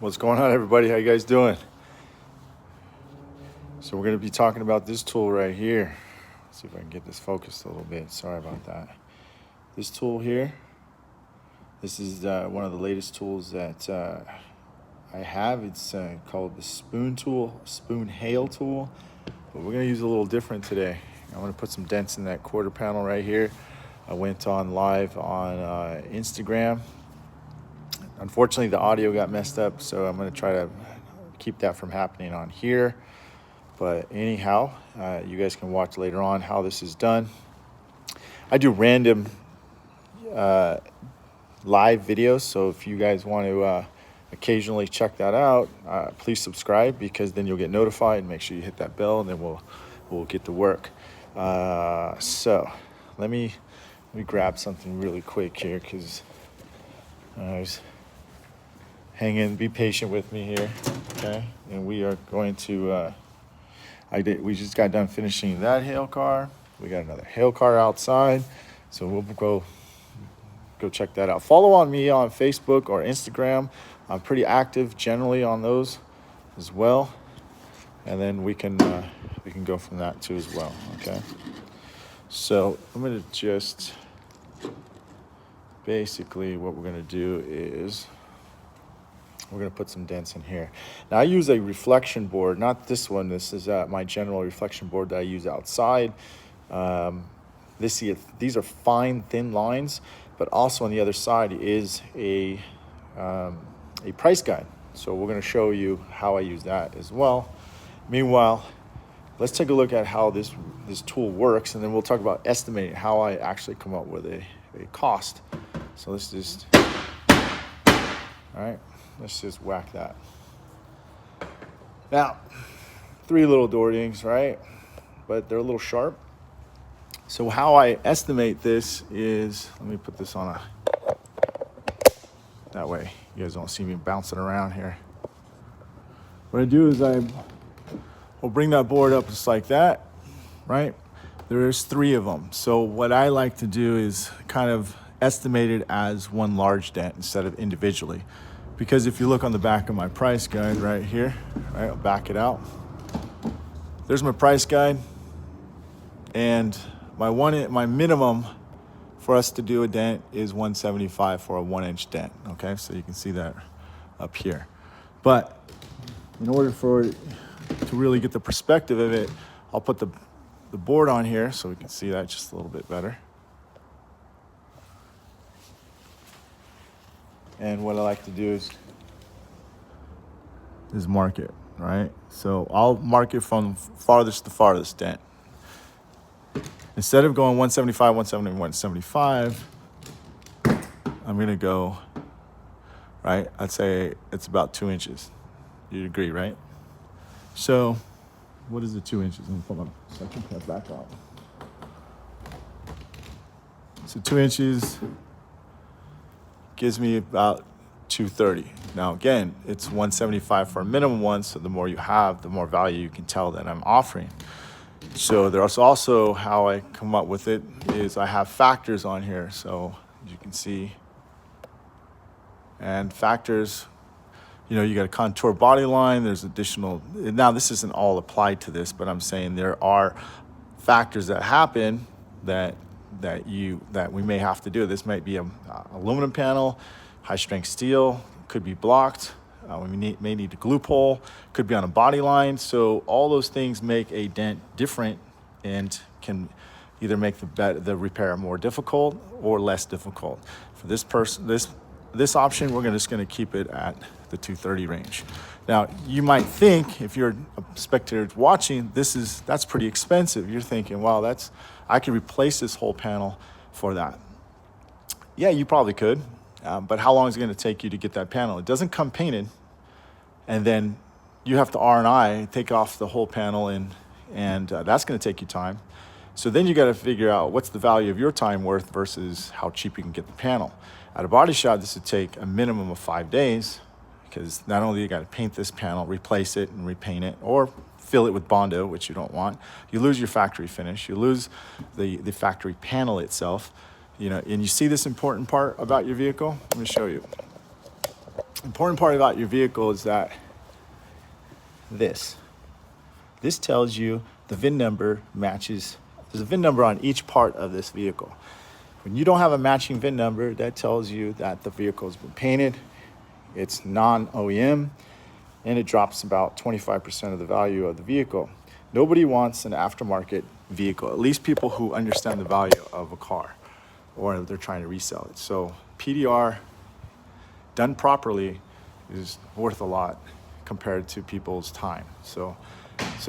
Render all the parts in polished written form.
What's going on, everybody? How you guys doing? So we're going to be talking about this tool right here. Let's see if I can get this focused a little bit. Sorry about that. This tool here, this is one of the latest tools that I have. It's called the spoon tool, spoon hail tool. But we're going to use a little different today. I want to put some dents in that quarter panel right here. I went on live on Instagram. Unfortunately, the audio got messed up, so I'm going to try to keep that from happening on here. But anyhow, you guys can watch later on how this is done. I do random live videos, so if you guys want to occasionally check that out, please subscribe, because then you'll get notified, and make sure you hit that bell, and then we'll get to work. So let me grab something really quick here, because hang in, be patient with me here, okay? And we are going to, we just got done finishing that hail car. We got another hail car outside, so we'll go check that out. Follow on me on Facebook or Instagram. I'm pretty active generally on those as well. And then we can go from that too as well, okay? So I'm gonna just, basically what we're gonna do is, we're going to put some dents in here. Now I use a reflection board, not this one. This is my general reflection board that I use outside. These are fine, thin lines, but also on the other side is a price guide. So we're going to show you how I use that as well. Meanwhile, let's take a look at how this tool works, and then we'll talk about estimating how I actually come up with a cost. So let's just, all right. Let's just whack that. Now, 3 little door dings, right? But they're a little sharp. So how I estimate this is, let me put this on that way you guys don't see me bouncing around here. What I do is we'll bring that board up just like that, right? There's 3 of them. So what I like to do is kind of estimate it as one large dent instead of individually. Because if you look on the back of my price guide right here, right, I'll back it out. There's my price guide, and my minimum for us to do a dent is $175 for a 1-inch dent. Okay, so you can see that up here. But in order for it to really get the perspective of it, I'll put the board on here so we can see that just a little bit better. And what I like to do is mark it, right? So I'll mark it from farthest to farthest dent. Instead of going 175, 170, 175, I'm gonna go, right? I'd say it's about 2 inches. You'd agree, right? So what is the 2 inches? Let me pull my second pad back out. So 2 inches gives me about 230. Now again, it's 175 for a minimum one, so the more you have, the more value you can tell that I'm offering. So there's also how I come up with it is I have factors on here. So as you can see, and factors, you got a contour body line, there's additional, now this isn't all applied to this, but I'm saying there are factors that happen that we may have to do. This might be a aluminum panel, high strength steel, could be blocked. We may need a glue pole, could be on a body line. So all those things make a dent different and can either make the repair more difficult or less difficult. For this option, we're just going to keep it at the 230 range. Now, you might think, if you're a spectator watching, that's pretty expensive. You're thinking, wow, I could replace this whole panel for that. Yeah, you probably could, but how long is it going to take you to get that panel? It doesn't come painted, and then you have to R&I, take off the whole panel, and that's going to take you time. So then you got to figure out what's the value of your time worth versus how cheap you can get the panel. At a body shop, this would take a minimum of 5 days, because not only you got to paint this panel, replace it and repaint it, or fill it with Bondo, which you don't want. You lose your factory finish. You lose the factory panel itself. And you see this important part about your vehicle? Let me show you. Important part about your vehicle is that this tells you the VIN number matches. There's a VIN number on each part of this vehicle. When you don't have a matching VIN number, that tells you that the vehicle has been painted, it's non-OEM, and it drops about 25% of the value of the vehicle. Nobody wants an aftermarket vehicle, at least people who understand the value of a car or they're trying to resell it. So PDR done properly is worth a lot compared to people's time. So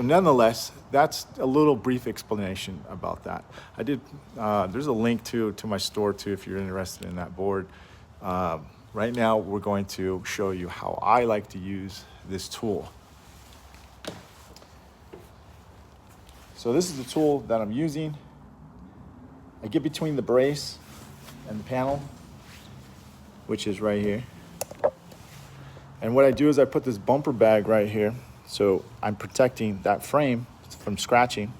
nonetheless, that's a little brief explanation about that. I did, there's a link to my store too if you're interested in that board. Right now, we're going to show you how I like to use this tool. So this is the tool that I'm using. I get between the brace and the panel, which is right here. And what I do is I put this bumper bag right here. So I'm protecting that frame from scratching.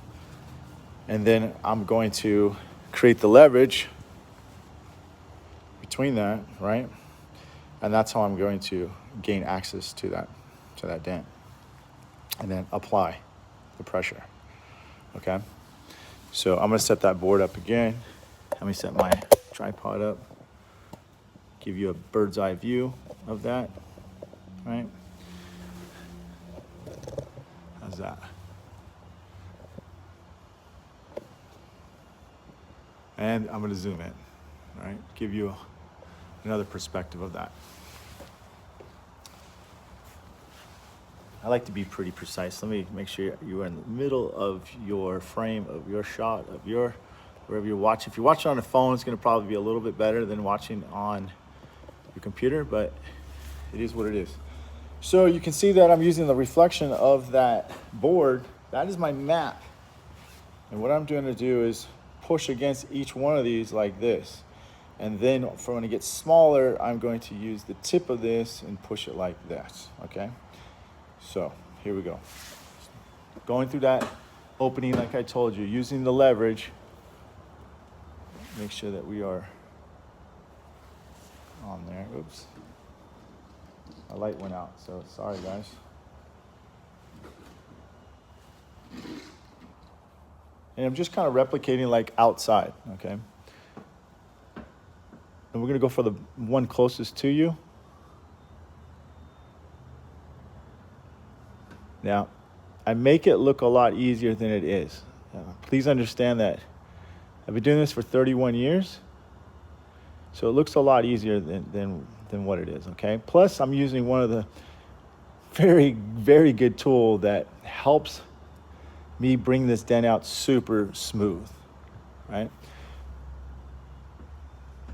And then I'm going to create the leverage between that, right? And that's how I'm going to gain access to that dent. And then apply the pressure, okay? So I'm gonna set that board up again. Let me set my tripod up, give you a bird's eye view of that, right? How's that? And I'm gonna zoom in, all right? Give you another perspective of that. I like to be pretty precise. Let me make sure you are in the middle of your frame, of your shot, of your, wherever you're watching. If you're watching on a phone, it's gonna probably be a little bit better than watching on your computer, but it is what it is. So you can see that I'm using the reflection of that board. That is my map. And what I'm going to do is push against each one of these like this. And then for when it gets smaller, I'm going to use the tip of this and push it like this, okay? So here we go. Going through that opening like I told you, using the leverage. Make sure that we are on there. Oops. My light went out, so sorry guys. And I'm just kind of replicating like outside, okay? And we're gonna go for the one closest to you. Now, I make it look a lot easier than it is. Please understand that I've been doing this for 31 years, so it looks a lot easier than what it is, okay? Plus, I'm using one of the very, very good tool that helps me bring this dent out super smooth, right?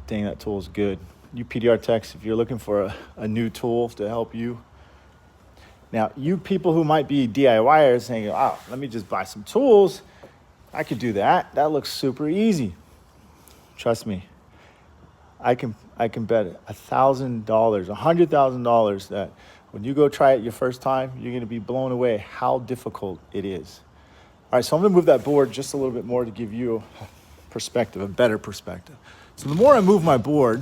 Dang, that tool is good. You PDR techs, if you're looking for a new tool to help you. Now, you people who might be DIYers saying, oh, let me just buy some tools. I could do that. That looks super easy. Trust me. I can bet $1,000, $100,000 that when you go try it your first time, you're gonna be blown away how difficult it is. All right, so I'm gonna move that board just a little bit more to give you a perspective, a better perspective. So the more I move my board,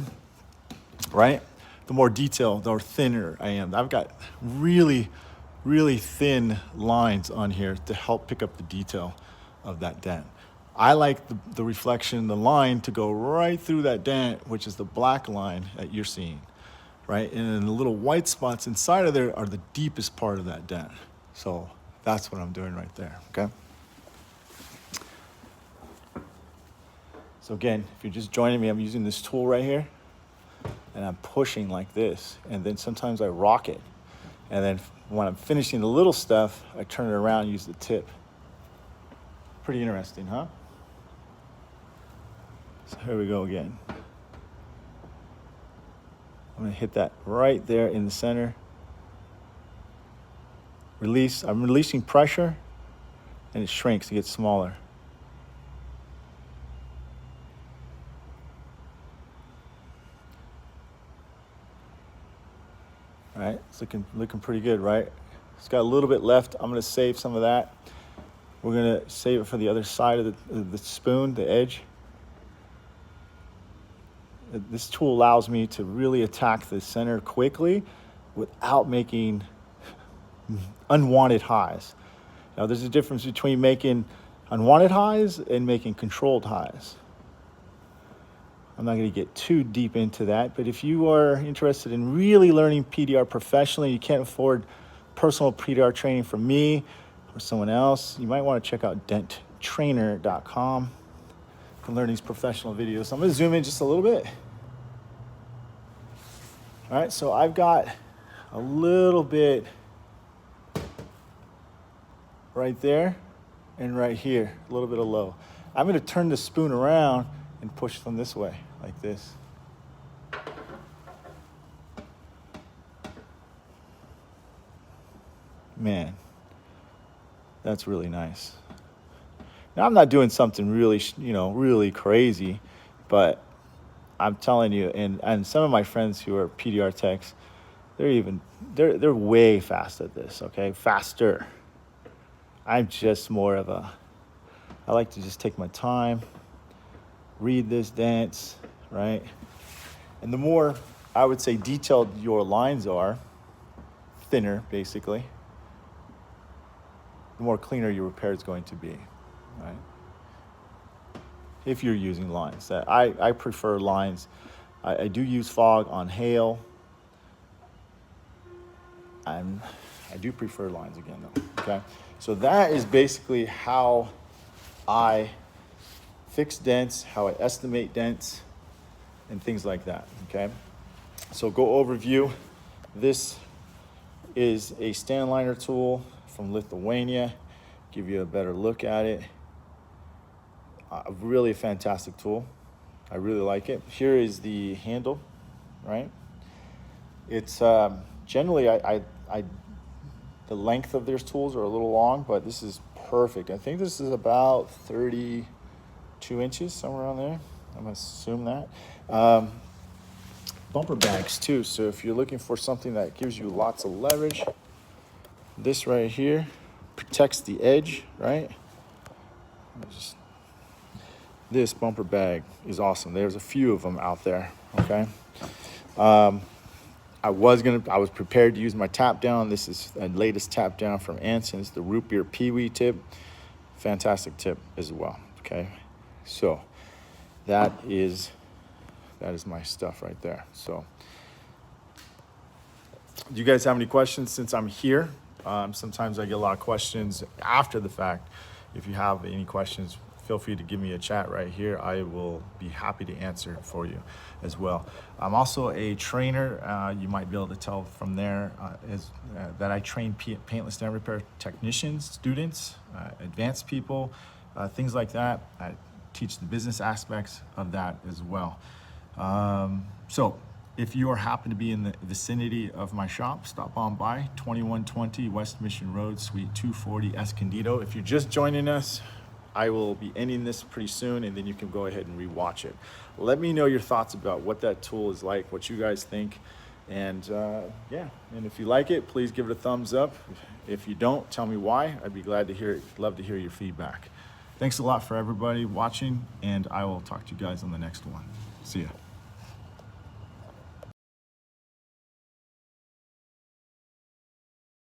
right, the more detailed or thinner I am. I've got really, really thin lines on here to help pick up the detail of that dent. I like the reflection, the line to go right through that dent, which is the black line that you're seeing, right? And then the little white spots inside of there are the deepest part of that dent. So that's what I'm doing right there, okay? So again, if you're just joining me, I'm using this tool right here, and I'm pushing like this, and then sometimes I rock it. And then when I'm finishing the little stuff, I turn it around and use the tip. Pretty interesting, huh? So here we go again. I'm gonna hit that right there in the center. Release, I'm releasing pressure, and it shrinks, it gets smaller. All right, it's looking pretty good, right? It's got a little bit left. I'm gonna save some of that. We're gonna save it for the other side of the spoon, the edge. This tool allows me to really attack the center quickly without making unwanted highs. Now, there's a difference between making unwanted highs and making controlled highs. I'm not going to get too deep into that, but if you are interested in really learning PDR professionally, you can't afford personal PDR training from me or someone else, you might want to check out denttrainer.com. You can learn these professional videos. So I'm going to zoom in just a little bit. All right, so I've got a little bit right there and right here, a little bit of low. I'm going to turn the spoon around and push them this way, like this. Man, that's really nice. Now, I'm not doing something really, really crazy, but I'm telling you, and some of my friends who are PDR techs, they're way fast at this, okay? Faster. I'm just more of I like to just take my time, read this dents, right? And the more, I would say, detailed your lines are, thinner, basically, the more cleaner your repair is going to be, right? If you're using lines. I prefer lines. I do use fog on hail. I do prefer lines again, though, okay? So that is basically how I fix dents, how I estimate dents, and things like that, okay? So go overview. This is a stand liner tool from Lithuania. Give you a better look at it. Really a fantastic tool. I really like it. Here is the handle, right? It's generally, the length of their tools are a little long, but this is perfect. I think this is about 32 inches, somewhere around there. I'm gonna assume that. Bumper bags too. So if you're looking for something that gives you lots of leverage, this right here protects the edge, right? This bumper bag is awesome. There's a few of them out there, okay? I was prepared to use my tap down. This is the latest tap down from Anson. It's the root beer peewee tip. Fantastic tip as well, okay? So that is my stuff right there. So do you guys have any questions since I'm here? Sometimes I get a lot of questions after the fact. If you have any questions, feel free to give me a chat right here. I will be happy to answer for you as well. I'm also a trainer. You might be able to tell from there that I train paintless dent repair technicians, students, advanced people, things like that. I teach the business aspects of that as well. So if you happen to be in the vicinity of my shop, stop on by, 2120 West Mission Road, Suite 240, Escondido. If you're just joining us, I will be ending this pretty soon, and then you can go ahead and rewatch it. Let me know your thoughts about what that tool is like, what you guys think, and yeah. And if you like it, please give it a thumbs up. If you don't, tell me why. I'd be glad to hear it. Love to hear your feedback. Thanks a lot for everybody watching, and I will talk to you guys on the next one. See ya.